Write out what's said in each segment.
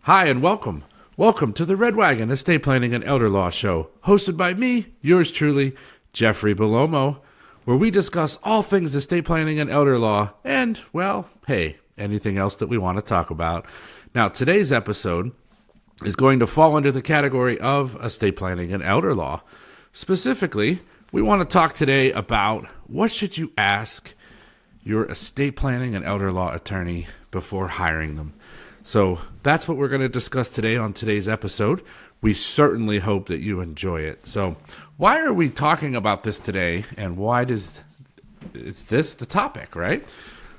Hi and welcome. Welcome to the Red Wagon Estate Planning and Elder Law Show, hosted by me, yours truly, Jeffrey Bellomo, where we discuss all things estate planning and elder law and, well, hey, anything else that we want to talk about. Now, today's episode is going to fall under the category of estate planning and elder law. Specifically, we want to talk today about what should you ask your estate planning and elder law attorney before hiring them. So that's what we're going to discuss today on today's episode. We certainly hope that you enjoy it. So why are we talking about this today, and why is this the topic, right?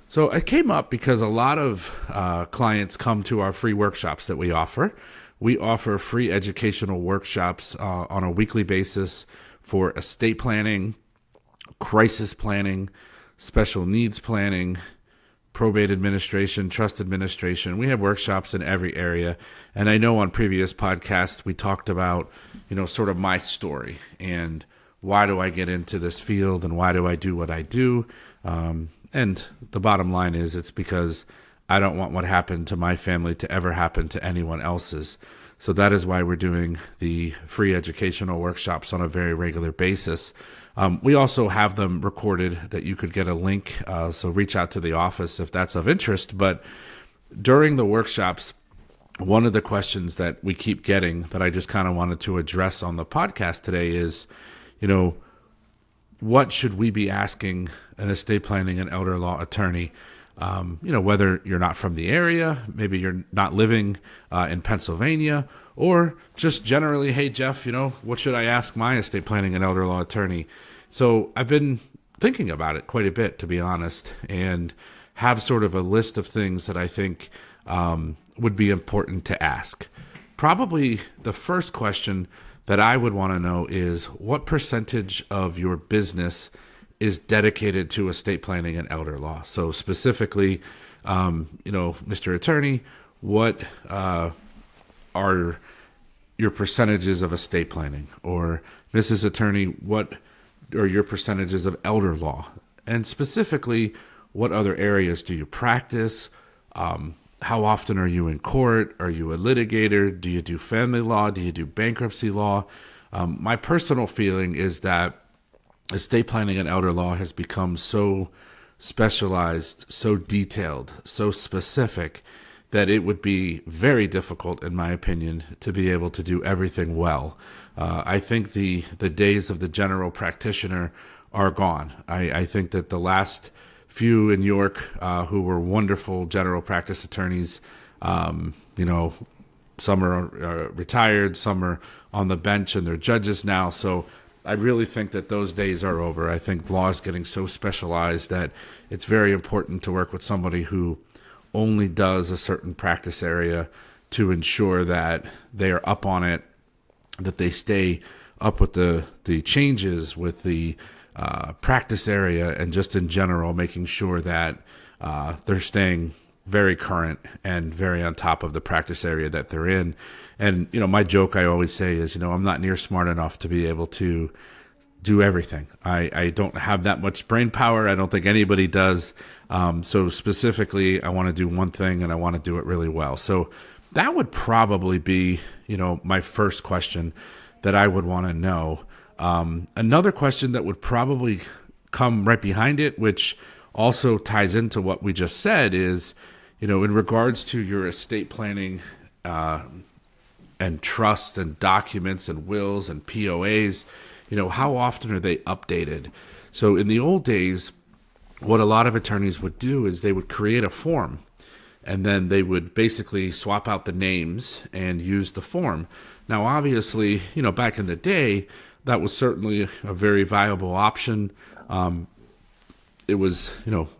So it came up because a lot of clients come to our free workshops that we offer. We offer free educational workshops on a weekly basis for estate planning, crisis planning, special needs planning, probate administration, trust administration. We have workshops in every area. And I know on previous podcasts, we talked about, sort of my story and why do I get into this field and why do I do what I do? And the bottom line is it's because I don't want what happened to my family to ever happen to anyone else's. So that is why we're doing the free educational workshops on a very regular basis. We also have them recorded that you could get a link, so reach out to the office if that's of interest. But during the workshops, one of the questions that we keep getting that I just kind of wanted to address on the podcast today is, what should we be asking an estate planning and elder law attorney? Whether you're not from the area, maybe you're not living in Pennsylvania, or just generally, hey, Jeff, what should I ask my estate planning and elder law attorney? So I've been thinking about it quite a bit, to be honest, and have sort of a list of things that I think would be important to ask. Probably the first question that I would want to know is what percentage of your business is dedicated to estate planning and elder law. So specifically, Mr. Attorney, what are your percentages of estate planning? Or Mrs. Attorney, what are your percentages of elder law? And specifically, what other areas do you practice? How often are you in court? Are you a litigator? Do you do family law? Do you do bankruptcy law? My personal feeling is that estate planning and elder law has become so specialized, so detailed, so specific that it would be very difficult, in my opinion, to be able to do everything well. I think the days of the general practitioner are gone. I think that the last few in York who were wonderful general practice attorneys, some are retired, some are on the bench and they're judges now. So I really think that those days are over. I think law is getting so specialized that it's very important to work with somebody who only does a certain practice area to ensure that they are up on it, that they stay up with the changes with the practice area, and just in general making sure that they're staying very current and very on top of the practice area that they're in. And, my joke I always say is, I'm not near smart enough to be able to do everything. I don't have that much brain power. I don't think anybody does. So specifically, I want to do one thing and I want to do it really well. So that would probably be, my first question that I would want to know. Another question that would probably come right behind it, which also ties into what we just said, is, in regards to your estate planning and trust and documents and wills and POAs, how often are they updated? So in the old days, what a lot of attorneys would do is they would create a form, and then they would basically swap out the names and use the form. Now, obviously, back in the day, that was certainly a very viable option. It was,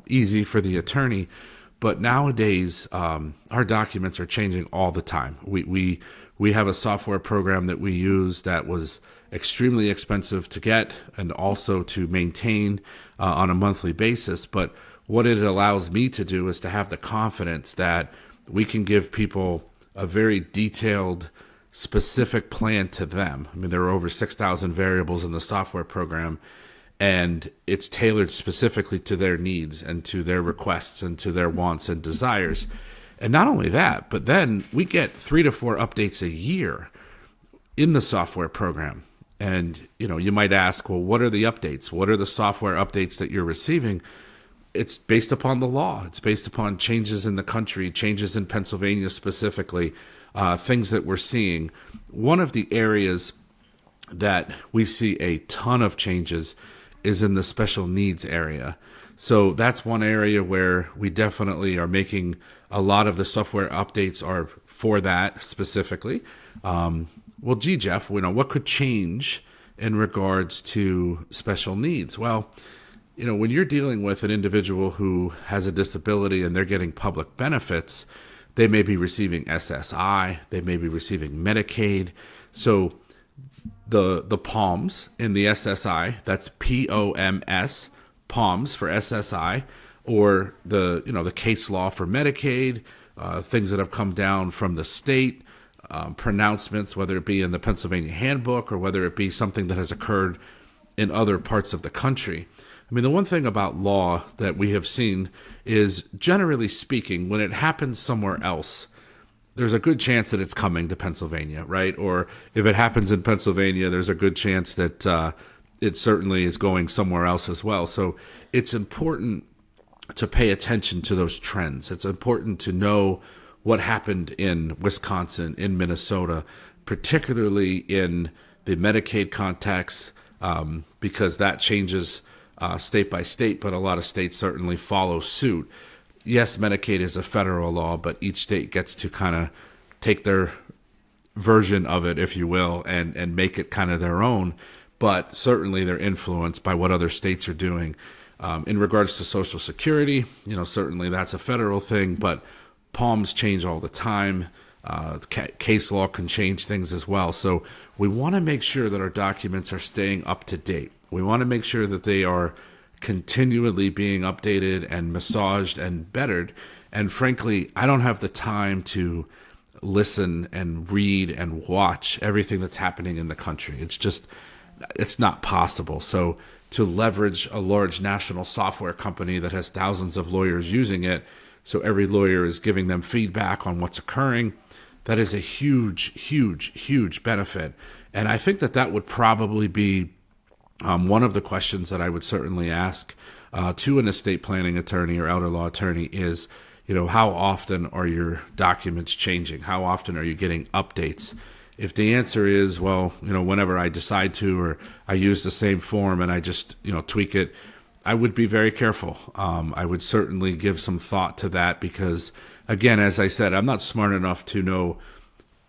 easy for the attorney. But nowadays, our documents are changing all the time. We have a software program that we use that was extremely expensive to get and also to maintain on a monthly basis. But what it allows me to do is to have the confidence that we can give people a very detailed, specific plan to them. I mean, there are over 6,000 variables in the software program, and it's tailored specifically to their needs and to their requests and to their wants and desires. And not only that, but then we get 3 to 4 updates a year in the software program. And, you might ask, well, what are the updates? What are the software updates that you're receiving? It's based upon the law. It's based upon changes in the country, changes in Pennsylvania specifically, things that we're seeing. One of the areas that we see a ton of changes is in the special needs area. So that's one area where we definitely are making a lot of the software updates are for that specifically. Well, gee, Jeff, what could change in regards to special needs? Well, when you're dealing with an individual who has a disability and they're getting public benefits, they may be receiving SSI, they may be receiving Medicaid. So the POMS in the SSI, that's POMS, POMS for SSI, or the case law for Medicaid, things that have come down from the state, pronouncements, whether it be in the Pennsylvania handbook or whether it be something that has occurred in other parts of the country. I mean, the one thing about law that we have seen is, generally speaking, when it happens somewhere else, there's a good chance that it's coming to Pennsylvania, right? Or if it happens in Pennsylvania, there's a good chance that it certainly is going somewhere else as well. So it's important to pay attention to those trends. It's important to know what happened in Wisconsin, in Minnesota, particularly in the Medicaid context, because that changes state by state, but a lot of states certainly follow suit. Yes, Medicaid is a federal law, but each state gets to kind of take their version of it, if you will, and make it kind of their own. But certainly they're influenced by what other states are doing. In regards to Social Security, certainly that's a federal thing, but POMs change all the time. Case law can change things as well. So we want to make sure that our documents are staying up to date. We want to make sure that they are continually being updated and massaged and bettered. And frankly, I don't have the time to listen and read and watch everything that's happening in the country. It's not possible. So to leverage a large national software company that has thousands of lawyers using it, so every lawyer is giving them feedback on what's occurring, that is a huge, huge, huge benefit. And I think that would probably be one of the questions that I would certainly ask to an estate planning attorney or elder law attorney is, how often are your documents changing? How often are you getting updates? If the answer is, well, whenever I decide to, or I use the same form and I just, tweak it, I would be very careful. I would certainly give some thought to that because, again, as I said, I'm not smart enough to know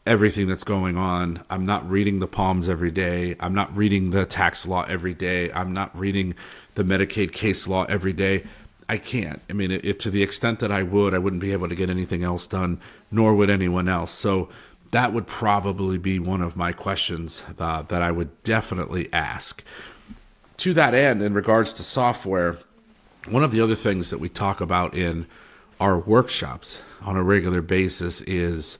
everything that's going on. I'm not reading the POMs every day. I'm not reading the tax law every day. I'm not reading the Medicaid case law every day. I can't. I mean, to the extent that I wouldn't be able to get anything else done, nor would anyone else. So that would probably be one of my questions that I would definitely ask. To that end, in regards to software, one of the other things that we talk about in our workshops on a regular basis is,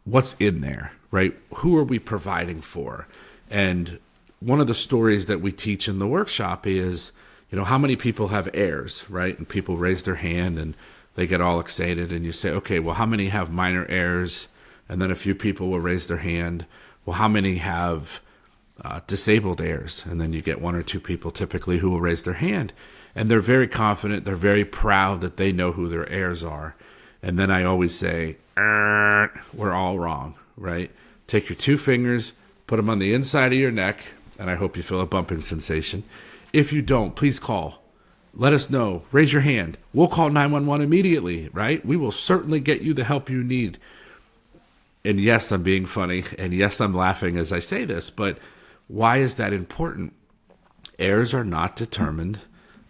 what's in there, right? Who are we providing for? And one of the stories that we teach in the workshop is, how many people have heirs, right? And people raise their hand and they get all excited and you say, okay, well, how many have minor heirs? And then a few people will raise their hand. Well, how many have disabled heirs? And then you get one or two people typically who will raise their hand. And they're very confident. They're very proud that they know who their heirs are. And then I always say, we're all wrong, right? Take your two fingers, put them on the inside of your neck, and I hope you feel a bumping sensation. If you don't, please call. Let us know. Raise your hand. We'll call 911 immediately, right? We will certainly get you the help you need. And yes, I'm being funny, and yes, I'm laughing as I say this, but why is that important? Heirs are not determined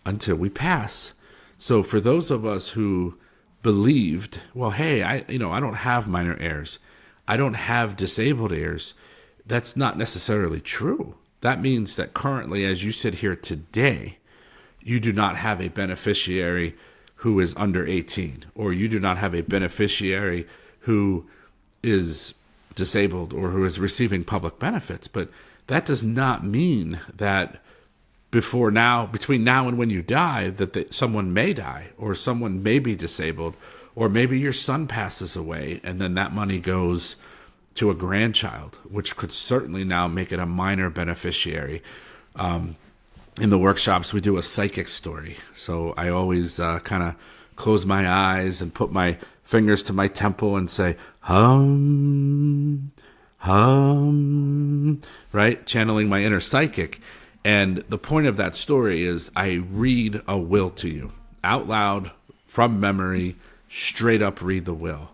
until we pass. So for those of us who believed, well, hey, I don't have minor heirs, I don't have disabled heirs, that's not necessarily true. That means that currently, as you sit here today, you do not have a beneficiary who is under 18, or you do not have a beneficiary who is disabled or who is receiving public benefits. But that does not mean that between now and when you die, that someone may die or someone may be disabled Or maybe your son passes away and then that money goes to a grandchild, which could certainly now make it a minor beneficiary. In the workshops, we do a psychic story. So I always kind of close my eyes and put my fingers to my temple and say, hum, hum, right? Channeling my inner psychic. And the point of that story is I read a will to you out loud from memory, straight up read the will.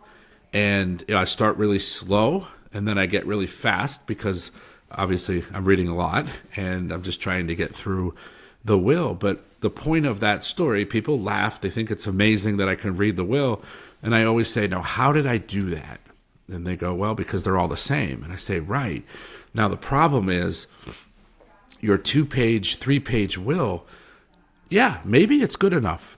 And I start really slow and then I get really fast because obviously I'm reading a lot and I'm just trying to get through the will. But the point of that story, people laugh. They think it's amazing that I can read the will. And I always say, now, how did I do that? And they go, well, because they're all the same. And I say, right. Now, the problem is your 2-page, 3-page will, yeah, maybe it's good enough.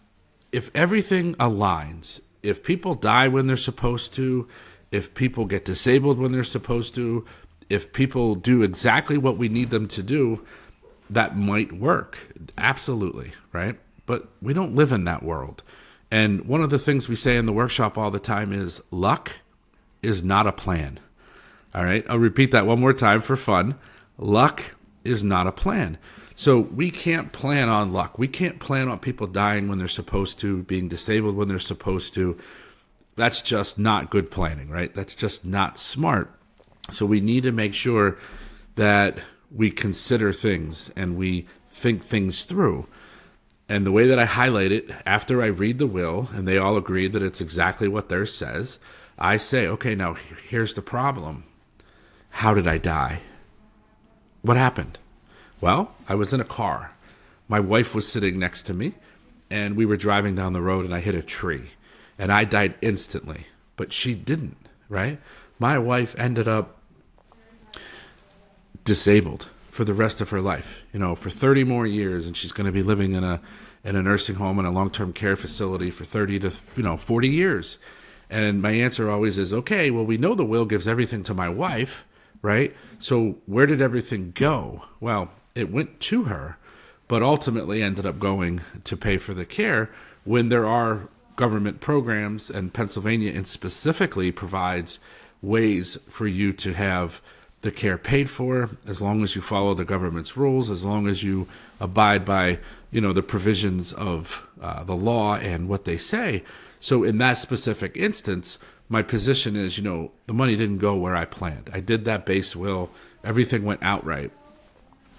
If everything aligns, if people die when they're supposed to, if people get disabled when they're supposed to, if people do exactly what we need them to do, that might work. Absolutely, right? But we don't live in that world. And one of the things we say in the workshop all the time is luck is not a plan. All right, I'll repeat that one more time for fun. Luck is not a plan. So we can't plan on luck. We can't plan on people dying when they're supposed to, being disabled when they're supposed to. That's just not good planning, right? That's just not smart. So we need to make sure that we consider things and we think things through. And the way that I highlight it, after I read the will, and they all agree that it's exactly what theirs says, I say, okay, now here's the problem. How did I die? What happened? Well, I was in a car. My wife was sitting next to me, and we were driving down the road, and I hit a tree. And I died instantly, but she didn't, right? My wife ended up disabled for the rest of her life, for 30 more years, and she's going to be living in a nursing home and a long-term care facility for 30 to 40 years. And my answer always is, okay, well, we know the will gives everything to my wife, right? So where did everything go? Well, it went to her, but ultimately ended up going to pay for the care when there are government programs, and Pennsylvania and specifically provides ways for you to have the care paid for as long as you follow the government's rules, as long as you abide by, the provisions of the law and what they say. So in that specific instance, my position is, the money didn't go where I planned. I did that base will. Everything went outright.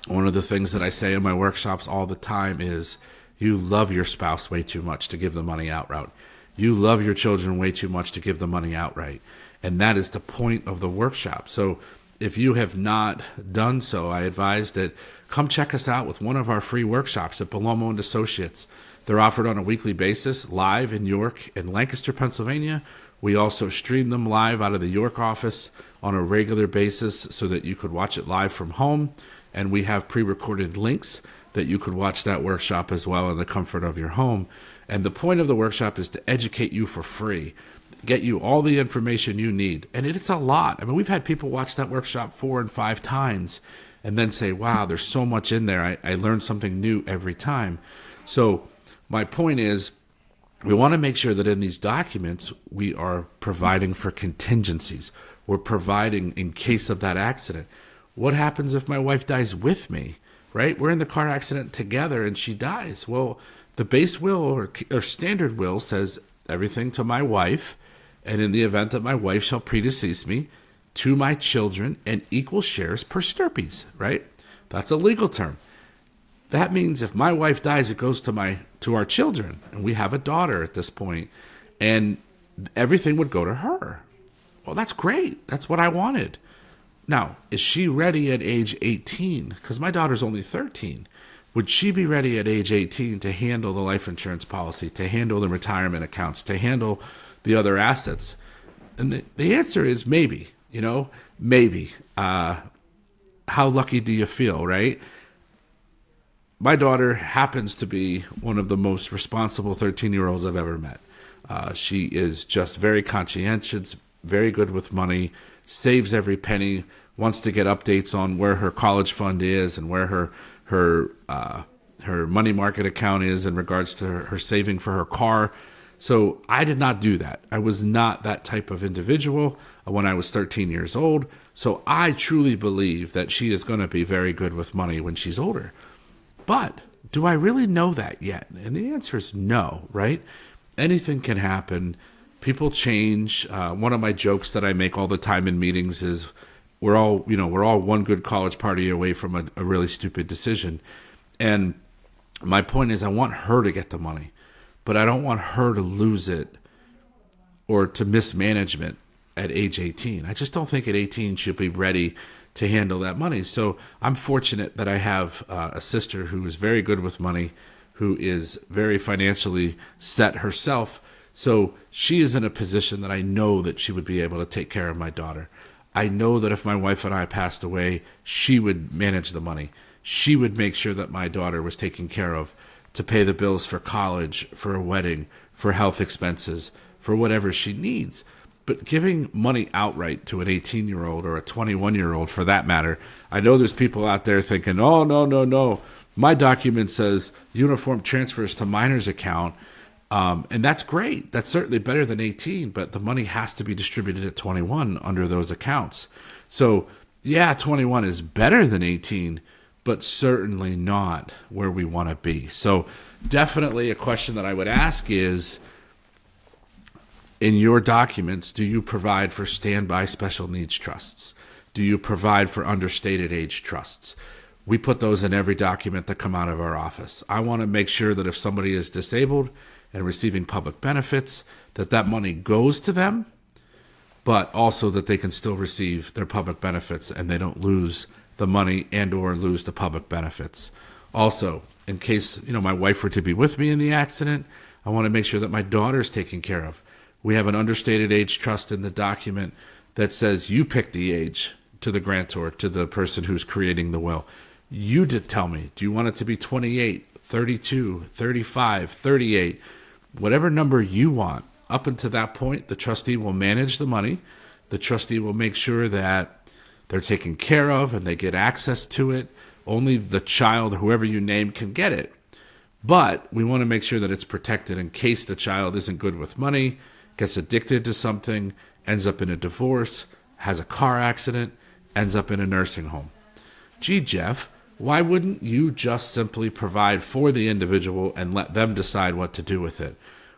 One of the things that I say in my workshops all the time is you love your spouse way too much to give the money outright. You love your children way too much to give the money outright. And that is the point of the workshop. So if you have not done so, I advise that come check us out with one of our free workshops at Bellomo Associates. They're offered on a weekly basis, live in York and Lancaster, Pennsylvania. We also stream them live out of the York office on a regular basis so that you could watch it live from home. And we have pre-recorded links that you could watch that workshop as well in the comfort of your home. And the point of the workshop is to educate you for free, get you all the information you need. And it's a lot. I mean, we've had people watch that workshop 4 and 5 times and then say, wow, there's so much in there. I learned something new every time. So my point is, we want to make sure that in these documents, we are providing for contingencies. We're providing in case of that accident. What happens if my wife dies with me, right? We're in the car accident together and she dies. Well, the base will or standard will says everything to my wife, and in the event that my wife shall predecease me, to my children and equal shares per stirpes, right? That's a legal term. That means if my wife dies, it goes to our children, and we have a daughter at this point, and everything would go to her. Well, that's great. That's what I wanted. Now, is she ready at age 18? Because my daughter's only 13. Would she be ready at age 18 to handle the life insurance policy, to handle the retirement accounts, to handle the other assets? And the answer is maybe, maybe. How lucky do you feel, right? My daughter happens to be one of the most responsible 13-year-olds I've ever met. She is just very conscientious, very good with money, saves every penny, wants to get updates on where her college fund is and where her money market account is in regards to her saving for her car. So I did not do that. I was not that type of individual when I was 13 years old. So I truly believe that she is going to be very good with money when she's older. But do I really know that yet? And the answer is no, right? Anything can happen. People change. One of my jokes that I make all the time in meetings is we're all one good college party away from a really stupid decision. And my point is I want her to get the money, but I don't want her to lose it or to mismanagement at age 18. I just don't think at 18 she'll be ready to handle that money. So I'm fortunate that I have a sister who is very good with money, who is very financially set herself. So she is in a position that I know that she would be able to take care of my daughter. I know that if my wife and I passed away, she would manage the money. She would make sure that my daughter was taken care of to pay the bills for college, for a wedding, for health expenses, for whatever she needs. But giving money outright to an 18-year-old or a 21-year-old for that matter, I know there's people out there thinking, oh, no. My document says uniform transfers to minor's account. And that's great. That's certainly better than 18, but the money has to be distributed at 21 under those accounts. So, yeah, 21 is better than 18, but certainly not where we want to be. So definitely a question that I would ask is, in your documents, do you provide for standby special needs trusts? Do you provide for understated age trusts? We put those in every document that come out of our office. I want to make sure that if somebody is disabled and receiving public benefits, that money goes to them, but also that they can still receive their public benefits and they don't lose the money and or lose the public benefits. Also, in case my wife were to be with me in the accident, I want to make sure that my daughter is taken care of. We have an understated age trust in the document that says you pick the age to the grantor, to the person who's creating the will. You did tell me, do you want it to be 28, 32, 35, 38, whatever number you want. Up until that point, the trustee will manage the money. The trustee will make sure that they're taken care of and they get access to it. Only the child, whoever you name, can get it. But we want to make sure that it's protected in case the child isn't good with money, gets addicted to something, ends up in a divorce, has a car accident, ends up in a nursing home. Gee, Jeff, why wouldn't you just simply provide for the individual and let them decide what to do with it?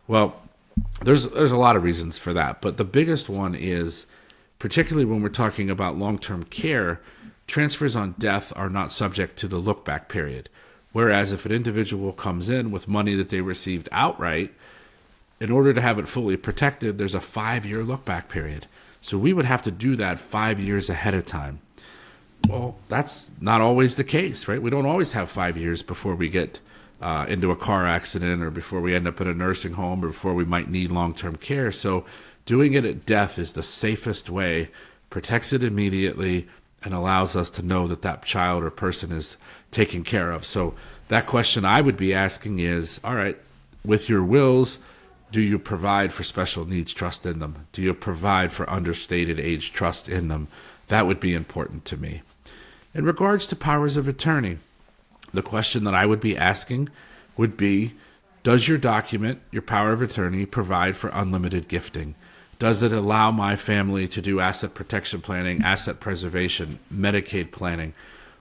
Well, there's a lot of reasons for that, but the biggest one is, particularly when we're talking about long-term care, transfers on death are not subject to the look-back period. Whereas if an individual comes in with money that they received outright, in order to have it fully protected, there's a 5-year look-back period. So we would have to do that 5 years ahead of time. Well, that's not always the case, right? We don't always have 5 years before we get into a car accident or before we end up in a nursing home or before we might need long-term care. So doing it at death is the safest way, protects it immediately, and allows us to know that that child or person is taken care of. So that question I would be asking is, all right, with your wills, do you provide for special needs trust in them? Do you provide for understated age trust in them? That would be important to me. In regards to powers of attorney, the question that I would be asking would be, does your document, your power of attorney, provide for unlimited gifting? Does it allow my family to do asset protection planning, asset preservation, Medicaid planning?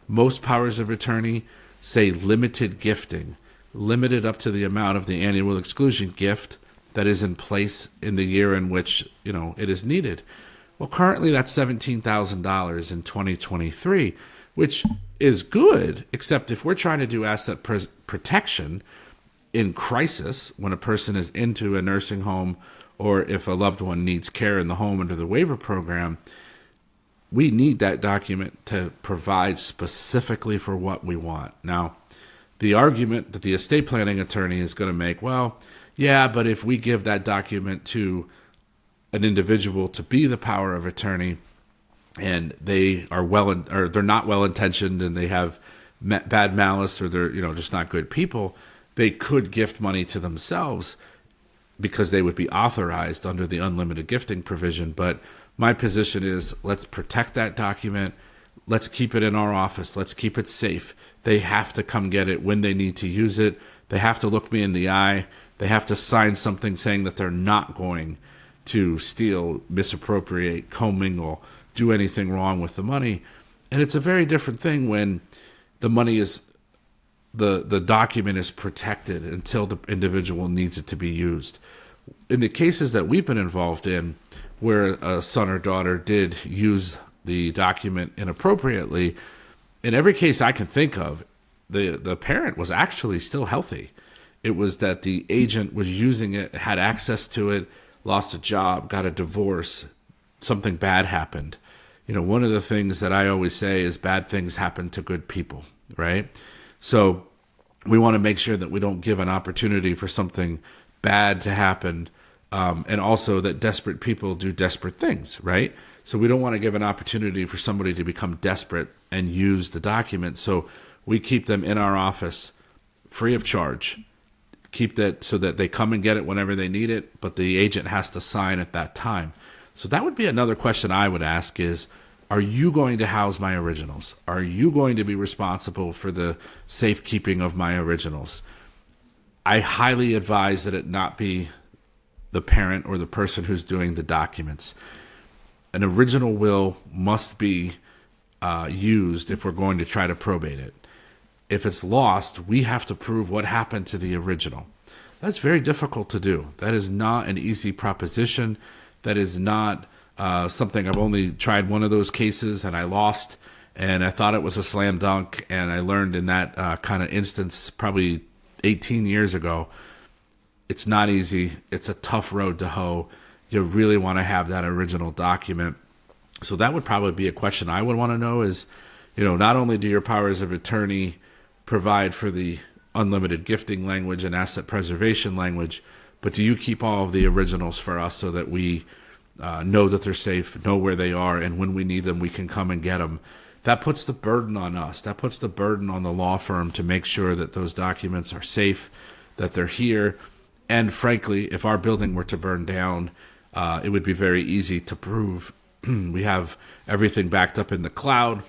Most powers of attorney say limited gifting, limited up to the amount of the annual exclusion gift that is in place in the year in which it is needed. Well, currently that's $17,000 in 2023, which is good, except if we're trying to do asset protection in crisis, when a person is into a nursing home or if a loved one needs care in the home under the waiver program, we need that document to provide specifically for what we want. Now, the argument that the estate planning attorney is going to make, well, yeah, but if we give that document to an individual to be the power of attorney and they are they're not well intentioned and they have bad malice or they're just not good people, they could gift money to themselves because they would be authorized under the unlimited gifting provision. But my position is, let's protect that document. Let's keep it in our office. Let's keep it safe. They have to come get it when they need to use it. They have to look me in the eye. They have to sign something saying that they're not going to steal, misappropriate, commingle, do anything wrong with the money. And it's a very different thing when the money is, the document is protected until the individual needs it to be used. In the cases that we've been involved in, where a son or daughter did use the document inappropriately, in every case I can think of, the parent was actually still healthy. It was that the agent was using it, had access to it, lost a job, got a divorce, something bad happened. One of the things that I always say is bad things happen to good people, right? So we want to make sure that we don't give an opportunity for something bad to happen, and also that desperate people do desperate things, right? So we don't want to give an opportunity for somebody to become desperate and use the document. So we keep them in our office free of charge. Keep that so that they come and get it whenever they need it, but the agent has to sign at that time. So that would be another question I would ask is, are you going to house my originals? Are you going to be responsible for the safekeeping of my originals? I highly advise that it not be the parent or the person who's doing the documents. An original will must be used if we're going to try to probate it. If it's lost, we have to prove what happened to the original. That's very difficult to do. That is not an easy proposition. That is not something. I've only tried one of those cases and I lost, and I thought it was a slam dunk, and I learned in that kind of instance probably 18 years ago, it's not easy. It's a tough road to hoe. You really want to have that original document. So that would probably be a question I would want to know is, not only do your powers of attorney provide for the unlimited gifting language and asset preservation language, but do you keep all of the originals for us so that we know that they're safe, know where they are, and when we need them, we can come and get them? That puts the burden on us. That puts the burden on the law firm to make sure that those documents are safe, that they're here. And frankly, if our building were to burn down, it would be very easy to prove. We have everything backed up in the cloud,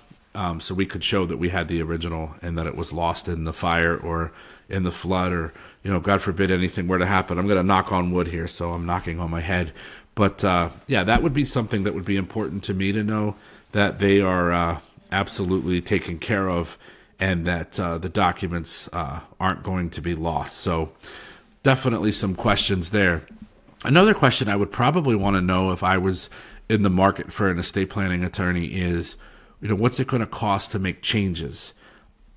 so we could show that we had the original and that it was lost in the fire or in the flood, or, God forbid anything were to happen. I'm going to knock on wood here, so I'm knocking on my head. But that would be something that would be important to me to know, that they are absolutely taken care of, and that the documents aren't going to be lost. So definitely some questions there. Another question I would probably want to know if I was in the market for an estate planning attorney is, what's it going to cost to make changes?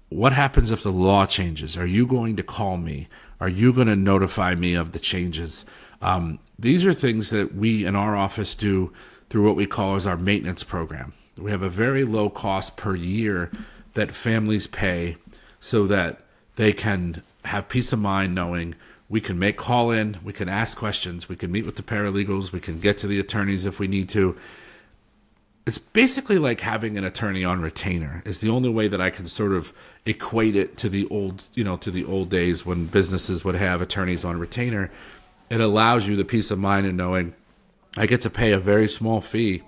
What happens if the law changes? Are you going to call me? Are you going to notify me of the changes? These are things that we in our office do through what we call as our maintenance program. We have a very low cost per year that families pay so that they can have peace of mind knowing we can make call in, we can ask questions, we can meet with the paralegals, we can get to the attorneys if we need to. It's basically like having an attorney on retainer is the only way that I can sort of equate it to the old, to the old days when businesses would have attorneys on retainer. It allows you the peace of mind in knowing I get to pay a very small fee.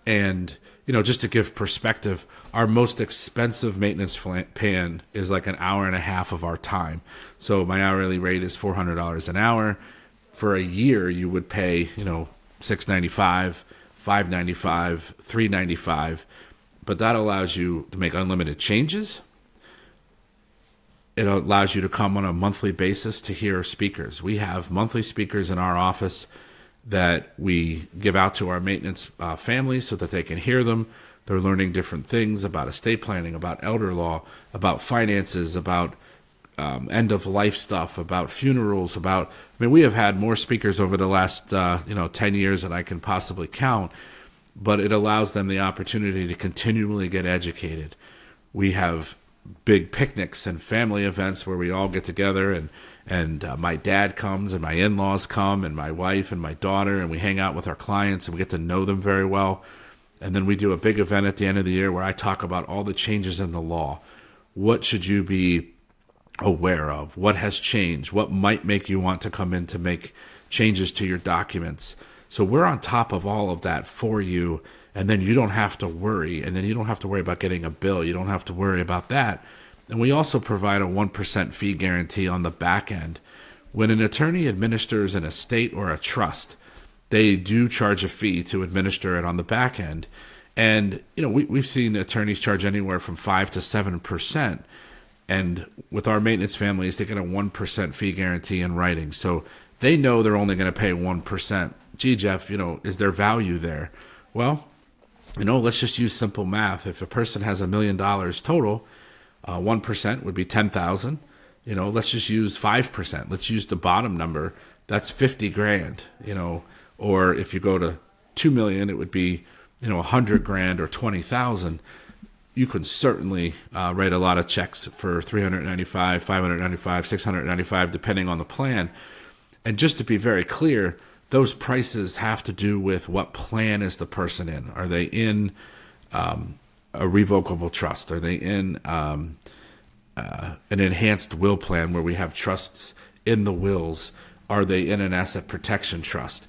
And, just to give perspective, our most expensive maintenance plan is like an hour and a half of our time. So my hourly rate is $400 an hour. For a year, you would pay, $695, $595, $395. But that allows you to make unlimited changes. It allows you to come on a monthly basis to hear speakers. We have monthly speakers in our office that we give out to our maintenance families so that they can hear them. They're learning different things about estate planning, about elder law, about finances, about end-of-life stuff, about funerals, we have had more speakers over the last 10 years than I can possibly count, but it allows them the opportunity to continually get educated. We have big picnics and family events where we all get together, and my dad comes and my in-laws come and my wife and my daughter, and we hang out with our clients and we get to know them very well. And then we do a big event at the end of the year where I talk about all the changes in the law. What should you be aware of? What has changed? What might make you want to come in to make changes to your documents? So we're on top of all of that for you. And then you don't have to worry. And then you don't have to worry about getting a bill. You don't have to worry about that. And we also provide a 1% fee guarantee on the back end. when an attorney administers an estate or a trust, they do charge a fee to administer it on the back end. And, we've seen attorneys charge anywhere from 5 to 7%. And with our maintenance families, they get a 1% fee guarantee in writing. So they know they're only going to pay 1%. Gee, Jeff, is there value there? Well, let's just use simple math. If a person has $1 million total, 1% would be 10,000. Let's just use 5%. Let's use the bottom number. That's 50 grand, or if you go to 2 million, it would be, 100 grand or 20,000. You could certainly write a lot of checks for 395, 595, 695, depending on the plan. And just to be very clear, those prices have to do with what plan is the person in. Are they in a revocable trust? Are they in an enhanced will plan where we have trusts in the wills? Are they in an asset protection trust?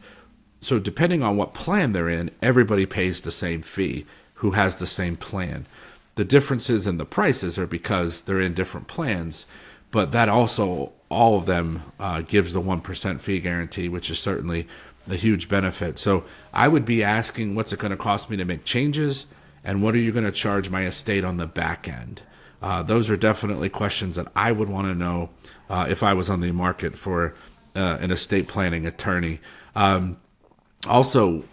So depending on what plan they're in, everybody pays the same fee who has the same plan. The differences in the prices are because they're in different plans, but that also, all of them gives the 1% fee guarantee, which is certainly a huge benefit. So I would be asking, what's it going to cost me to make changes? And what are you going to charge my estate on the back end? Those are definitely questions that I would want to know if I was on the market for an estate planning attorney. Also,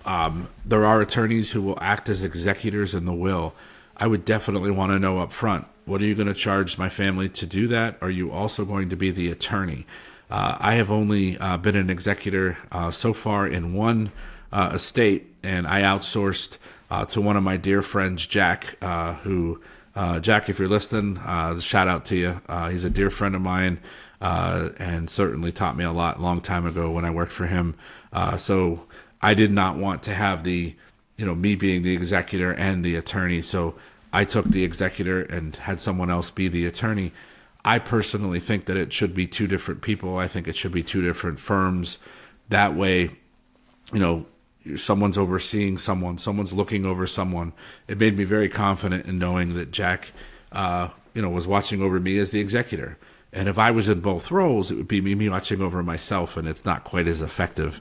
there are attorneys who will act as executors in the will. I would definitely want to know up front, what are you going to charge my family to do that? Are you also going to be the attorney? I have only been an executor so far in one estate, and I outsourced to one of my dear friends, Jack, Jack, if you're listening, shout out to you. He's a dear friend of mine and certainly taught me a lot long time ago when I worked for him. So I did not want to have me being the executor and the attorney. So I took the executor and had someone else be the attorney. I personally think that it should be two different people. I think it should be two different firms. That way, someone's overseeing someone's looking over someone. It made me very confident in knowing that Jack, was watching over me as the executor. And if I was in both roles, it would be me watching over myself, and it's not quite as effective,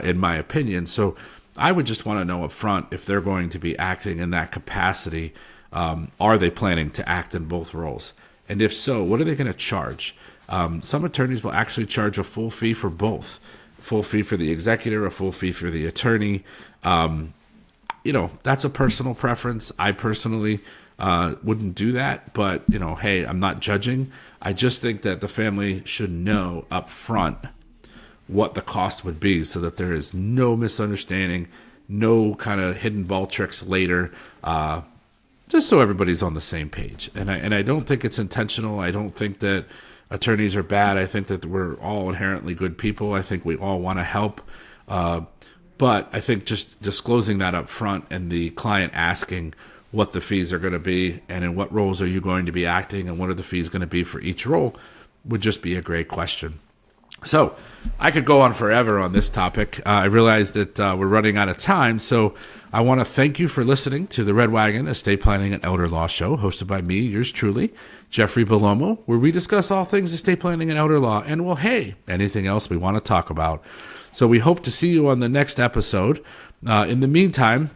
in my opinion. So I would just want to know up front if they're going to be acting in that capacity. Are they planning to act in both roles? And if so, what are they going to charge? Some attorneys will actually charge a full fee for both. Full fee for the executor, a full fee for the attorney. That's a personal preference. I personally wouldn't do that, but hey, I'm not judging. I just think that the family should know up front what the cost would be so that there is no misunderstanding, no kind of hidden ball tricks later, just so everybody's on the same page. And I don't think it's intentional. I don't think that attorneys are bad. I think that we're all inherently good people. I think we all want to help. But I think just disclosing that up front and the client asking what the fees are going to be and in what roles are you going to be acting and what are the fees going to be for each role would just be a great question. So I could go on forever on this topic. I realize that we're running out of time, so I want to thank you for listening to the Red Wagon Estate Planning and Elder Law Show, hosted by me, yours truly, Jeffrey Bellomo, where we discuss all things estate planning and elder law, and well, hey, anything else we want to talk about. So we hope to see you on the next episode. In the meantime,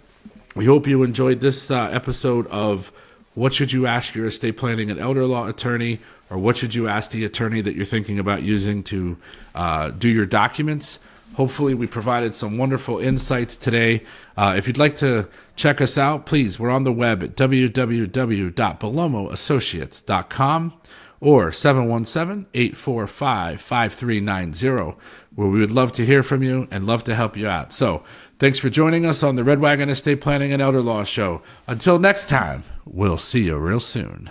we hope you enjoyed this episode of what should you ask your estate planning and elder law attorney, or what should you ask the attorney that you're thinking about using to do your documents. Hopefully we provided some wonderful insights today. If you'd like to check us out, please, we're on the web at www.bellomoassociates.com or 717-845-5390, where we would love to hear from you and love to help you out. So thanks for joining us on the Red Wagon Estate Planning and Elder Law Show. Until next time, we'll see you real soon.